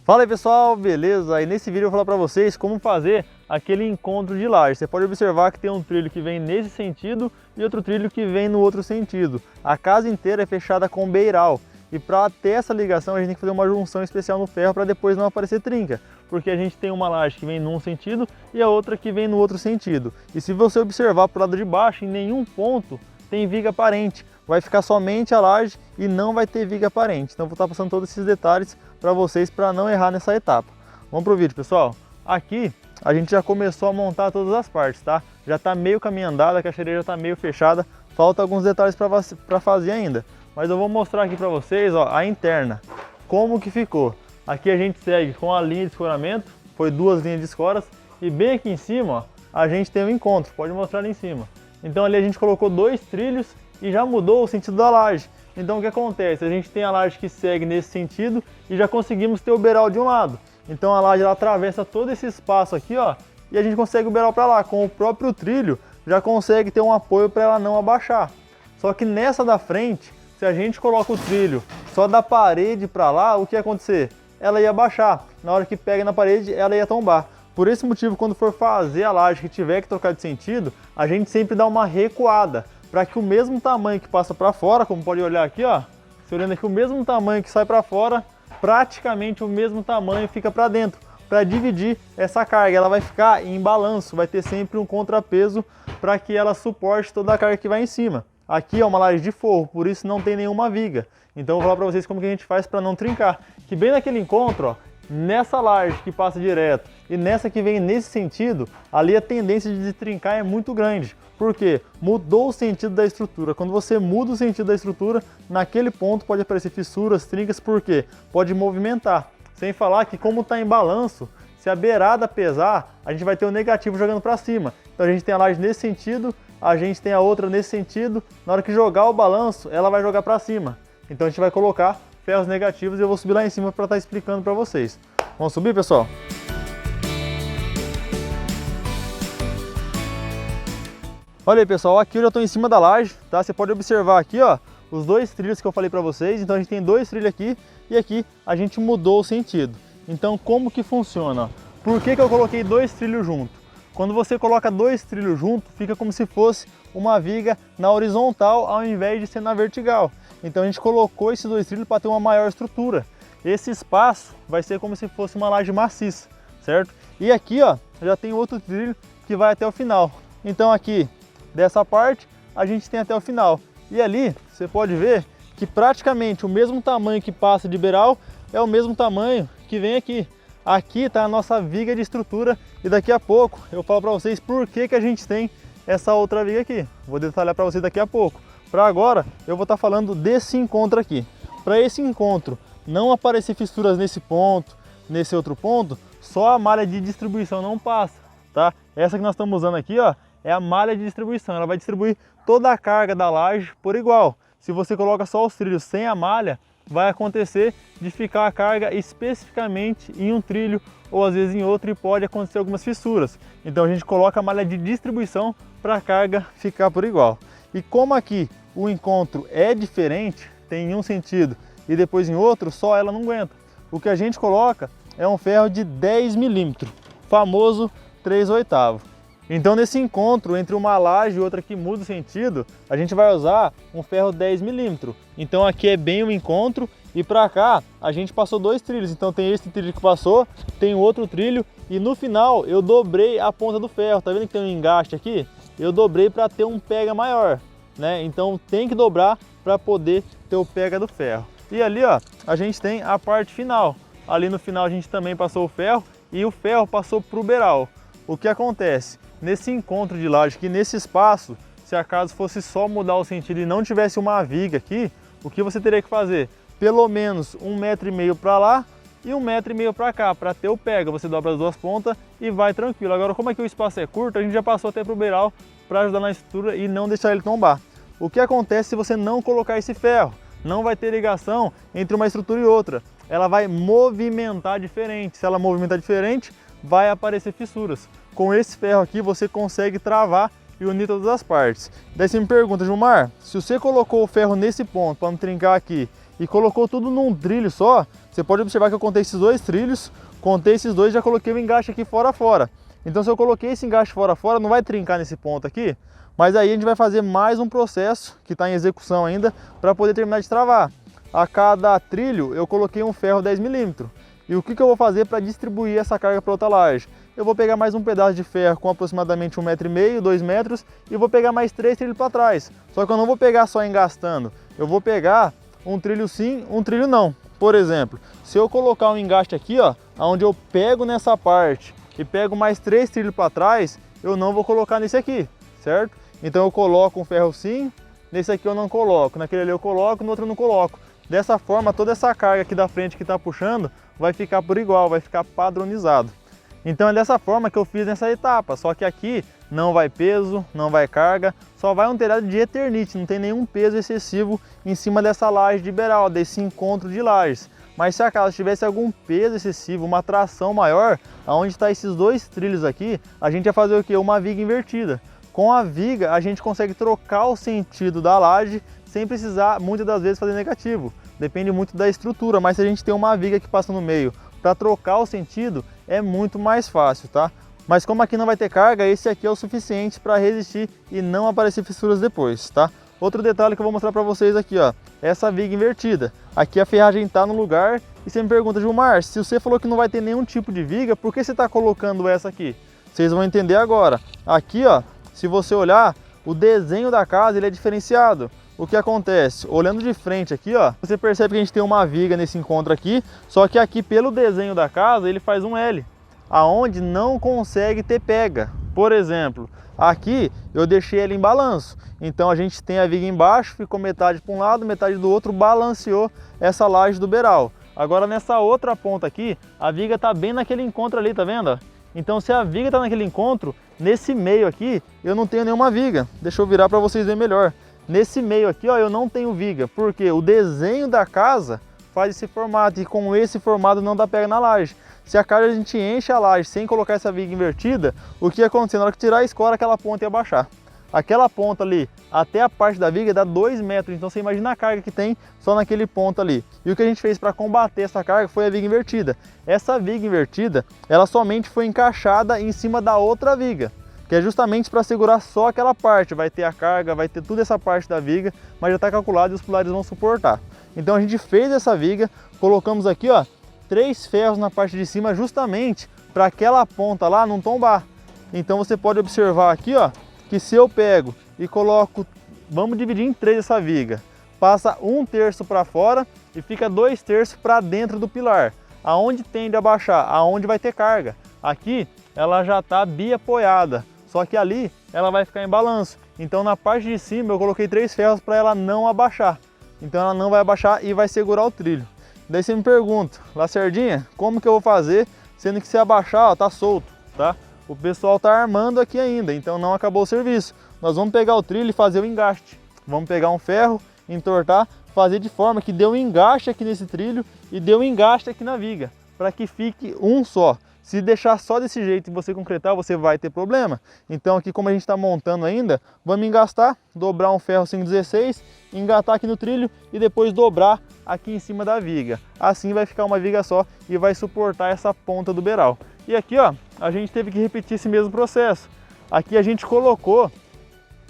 Fala aí pessoal, beleza? E nesse vídeo eu vou falar para vocês como fazer aquele encontro de laje. Você pode observar que tem um trilho que vem nesse sentido e outro trilho que vem no outro sentido. A casa inteira é fechada com beiral. E para ter essa ligação a gente tem que fazer uma junção especial no ferro para depois não aparecer trinca. Porque a gente tem uma laje que vem num sentido e a outra que vem no outro sentido. E se você observar para o lado de baixo, em nenhum ponto tem viga aparente. Vai ficar somente a laje e não vai ter viga aparente. Então vou estar passando todos esses detalhes para vocês para não errar nessa etapa. Vamos pro vídeo, pessoal. Aqui a gente já começou a montar todas as partes, tá? Já está meio caminho andado, a caixeira já está meio fechada. Falta alguns detalhes para fazer ainda. Mas eu vou mostrar aqui para vocês, ó, a interna. Como que ficou. Aqui a gente segue com a linha de escoramento. Foi 2 linhas de escoras. E bem aqui em cima, ó, a gente tem um encontro. Pode mostrar ali em cima. Então ali a gente colocou 2 trilhos e já mudou o sentido da laje. Então o que acontece? A gente tem a laje que segue nesse sentido e já conseguimos ter o beiral de um lado. Então a laje ela atravessa todo esse espaço aqui, ó, e a gente consegue o beiral para lá. Com o próprio trilho já consegue ter um apoio para ela não abaixar. Só que nessa da frente, se a gente coloca o trilho só da parede para lá, o que ia acontecer? Ela ia baixar. Na hora que pega na parede, ela ia tombar. Por esse motivo, quando for fazer a laje que tiver que trocar de sentido, a gente sempre dá uma recuada, para que o mesmo tamanho que passa para fora, como pode olhar aqui, ó, você olhando aqui, o mesmo tamanho que sai para fora, praticamente o mesmo tamanho fica para dentro, para dividir essa carga. Ela vai ficar em balanço, vai ter sempre um contrapeso para que ela suporte toda a carga que vai em cima. Aqui é uma laje de forro, por isso não tem nenhuma viga. Então eu vou falar para vocês como que a gente faz para não trincar. Que bem naquele encontro, ó, nessa laje que passa direto e nessa que vem nesse sentido, ali a tendência de trincar é muito grande. Por quê? Mudou o sentido da estrutura. Quando você muda o sentido da estrutura, naquele ponto pode aparecer fissuras, trincas, por quê? Pode movimentar. Sem falar que como está em balanço, se a beirada pesar, a gente vai ter o negativo jogando para cima. Então a gente tem a laje nesse sentido, a gente tem a outra nesse sentido. Na hora que jogar o balanço, ela vai jogar para cima. Então a gente vai colocar ferros negativos e eu vou subir lá em cima para estar explicando para vocês. Vamos subir, pessoal? Olha aí, pessoal, aqui eu já estou em cima da laje, tá? Você pode observar aqui, ó, os 2 trilhos que eu falei para vocês. Então a gente tem 2 trilhos aqui e aqui a gente mudou o sentido. Então como que funciona? Por que eu coloquei 2 trilhos junto? Quando você coloca 2 trilhos junto, fica como se fosse uma viga na horizontal ao invés de ser na vertical. Então a gente colocou esses 2 trilhos para ter uma maior estrutura. Esse espaço vai ser como se fosse uma laje maciça, certo? E aqui, ó, já tem outro trilho que vai até o final. Então aqui, dessa parte, a gente tem até o final. E ali, você pode ver que praticamente o mesmo tamanho que passa de beiral é o mesmo tamanho que vem aqui. Aqui está a nossa viga de estrutura e daqui a pouco eu falo para vocês por que a gente tem essa outra viga aqui. Vou detalhar para vocês daqui a pouco. Para agora, eu vou estar falando desse encontro aqui. Para esse encontro não aparecer fissuras nesse ponto, nesse outro ponto, só a malha de distribuição não passa, tá? Essa que nós estamos usando aqui, ó, é a malha de distribuição. Ela vai distribuir toda a carga da laje por igual. Se você coloca só os trilhos sem a malha, vai acontecer de ficar a carga especificamente em um trilho ou às vezes em outro e pode acontecer algumas fissuras. Então a gente coloca a malha de distribuição para a carga ficar por igual. E como aqui o encontro é diferente, tem em um sentido e depois em outro, só ela não aguenta. O que a gente coloca é um ferro de 10 milímetros, famoso 3/8. Então nesse encontro entre uma laje e outra que muda o sentido, a gente vai usar um ferro 10 milímetros. Então aqui é bem o encontro e para cá a gente passou 2 trilhos. Então tem esse trilho que passou, tem outro trilho e no final eu dobrei a ponta do ferro. Tá vendo que tem um engaste aqui? Eu dobrei para ter um pega maior, né? Então tem que dobrar para poder ter o pega do ferro. E ali, ó, a gente tem a parte final. Ali no final a gente também passou o ferro e o ferro passou para o beiral. O que acontece? Nesse encontro de laje aqui, nesse espaço, se acaso fosse só mudar o sentido e não tivesse uma viga aqui, o que você teria que fazer? Pelo menos 1,5 m para lá e 1,5 m para cá, para ter o pega. Você dobra as 2 pontas e vai tranquilo. Agora, como aqui o espaço é curto, a gente já passou até para o beiral para ajudar na estrutura e não deixar ele tombar. O que acontece se você não colocar esse ferro? Não vai ter ligação entre uma estrutura e outra. Ela vai movimentar diferente. Se ela movimentar diferente, vai aparecer fissuras. Com esse ferro aqui você consegue travar e unir todas as partes. Daí você me pergunta, Gilmar, se você colocou o ferro nesse ponto para não trincar aqui e colocou tudo num trilho só, você pode observar que eu contei esses dois trilhos, contei esses dois e já coloquei o engaste aqui fora a fora. Então se eu coloquei esse engaste fora a fora, não vai trincar nesse ponto aqui, mas aí a gente vai fazer mais um processo que está em execução ainda para poder terminar de travar. A cada trilho eu coloquei um ferro 10 milímetros. E o que eu vou fazer para distribuir essa carga para outra laje? Eu vou pegar mais um pedaço de ferro com aproximadamente 1,5 m, 2 metros e vou pegar mais 3 trilhos para trás. Só que eu não vou pegar só engastando, eu vou pegar um trilho sim, um trilho não. Por exemplo, se eu colocar um engaste aqui, ó, onde eu pego nessa parte e pego mais 3 trilhos para trás, eu não vou colocar nesse aqui, certo? Então eu coloco um ferro sim, nesse aqui eu não coloco, naquele ali eu coloco, no outro eu não coloco. Dessa forma, toda essa carga aqui da frente que está puxando vai ficar por igual, vai ficar padronizado. Então é dessa forma que eu fiz nessa etapa, só que aqui não vai peso, não vai carga, só vai um telhado de Eternit, não tem nenhum peso excessivo em cima dessa laje de beiral, desse encontro de lajes. Mas se acaso tivesse algum peso excessivo, uma tração maior, aonde está esses dois trilhos aqui, a gente ia fazer o quê? Uma viga invertida. Com a viga a gente consegue trocar o sentido da laje sem precisar muitas das vezes fazer negativo. Depende muito da estrutura, mas se a gente tem uma viga que passa no meio para trocar o sentido, é muito mais fácil, tá? Mas como aqui não vai ter carga, esse aqui é o suficiente para resistir e não aparecer fissuras depois, tá? Outro detalhe que eu vou mostrar para vocês aqui, ó, essa viga invertida. Aqui a ferragem está no lugar e você me pergunta, Gilmar, se você falou que não vai ter nenhum tipo de viga, por que você está colocando essa aqui? Vocês vão entender agora. Aqui, ó, se você olhar, o desenho da casa ele é diferenciado. O que acontece? Olhando de frente aqui, ó, você percebe que a gente tem uma viga nesse encontro aqui, só que aqui pelo desenho da casa ele faz um L, aonde não consegue ter pega. Por exemplo, aqui eu deixei ele em balanço, então a gente tem a viga embaixo, ficou metade para um lado, metade do outro, balanceou essa laje do beiral. Agora nessa outra ponta aqui, a viga tá bem naquele encontro ali, tá vendo? Então se a viga tá naquele encontro, nesse meio aqui eu não tenho nenhuma viga. Deixa eu virar para vocês verem melhor. Nesse meio aqui, ó, eu não tenho viga, porque o desenho da casa faz esse formato e com esse formato não dá pega na laje. Se a casa a gente enche a laje sem colocar essa viga invertida, o que ia acontecer? Na hora que tirar a escora, aquela ponta ia baixar. Aquela ponta ali, até a parte da viga, dá 2 metros, então você imagina a carga que tem só naquele ponto ali. E o que a gente fez para combater essa carga foi a viga invertida. Essa viga invertida, ela somente foi encaixada em cima da outra viga, que é justamente para segurar só aquela parte. Vai ter a carga, vai ter toda essa parte da viga, mas já está calculado e os pilares vão suportar. Então a gente fez essa viga, colocamos aqui, ó, 3 ferros na parte de cima justamente para aquela ponta lá não tombar. Então você pode observar aqui, ó, que se eu pego e coloco, vamos dividir em 3 essa viga, passa 1/3 para fora e fica 2/3 para dentro do pilar. Aonde tende a baixar? Aonde vai ter carga. Aqui ela já está biapoiada, só que ali ela vai ficar em balanço. Então na parte de cima eu coloquei 3 ferros para ela não abaixar. Então ela não vai abaixar e vai segurar o trilho. Daí você me pergunta, Lacerdinha, como que eu vou fazer, sendo que se abaixar, ó, tá solto, tá? O pessoal tá armando aqui ainda, então não acabou o serviço. Nós vamos pegar o trilho e fazer o engaste. Vamos pegar um ferro, entortar, fazer de forma que dê um engaste aqui nesse trilho e dê um engaste aqui na viga, para que fique um só. Se deixar só desse jeito e você concretar, você vai ter problema. Então aqui, como a gente está montando ainda, vamos engastar, dobrar um ferro 5/16, engatar aqui no trilho e depois dobrar aqui em cima da viga. Assim vai ficar uma viga só e vai suportar essa ponta do beiral. E aqui, ó, a gente teve que repetir esse mesmo processo. Aqui a gente colocou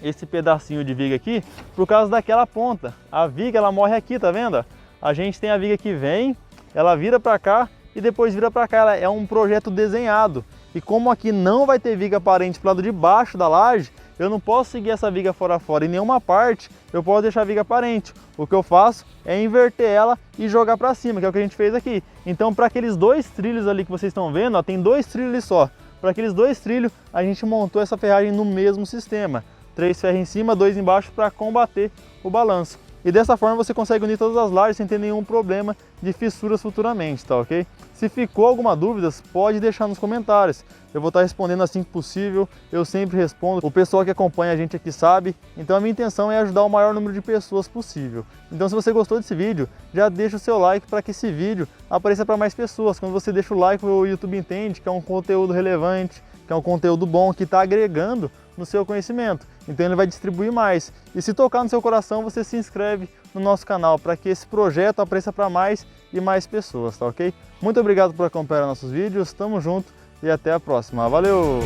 esse pedacinho de viga aqui por causa daquela ponta. A viga, ela morre aqui, tá vendo? A gente tem a viga que vem, ela vira para cá e depois vira para cá. Ela é um projeto desenhado. E como aqui não vai ter viga aparente para o lado de baixo da laje, eu não posso seguir essa viga fora a fora. Em nenhuma parte eu posso deixar a viga aparente. O que eu faço é inverter ela e jogar para cima, que é o que a gente fez aqui. Então para aqueles 2 trilhos ali que vocês estão vendo, ó, tem 2 trilhos ali só. Para aqueles 2 trilhos a gente montou essa ferragem no mesmo sistema. 3 ferros em cima, 2 embaixo para combater o balanço. E dessa forma você consegue unir todas as lajes sem ter nenhum problema de fissuras futuramente, tá ok? Se ficou alguma dúvida, pode deixar nos comentários. Eu vou estar respondendo assim que possível, eu sempre respondo. O pessoal que acompanha a gente aqui sabe, então a minha intenção é ajudar o maior número de pessoas possível. Então se você gostou desse vídeo, já deixa o seu like para que esse vídeo apareça para mais pessoas. Quando você deixa o like, o YouTube entende que é um conteúdo relevante, que é um conteúdo bom, que está agregando no seu conhecimento. Então ele vai distribuir mais. E se tocar no seu coração, você se inscreve no nosso canal para que esse projeto apareça para mais e mais pessoas, tá ok? Muito obrigado por acompanhar nossos vídeos, tamo junto e até a próxima. Valeu!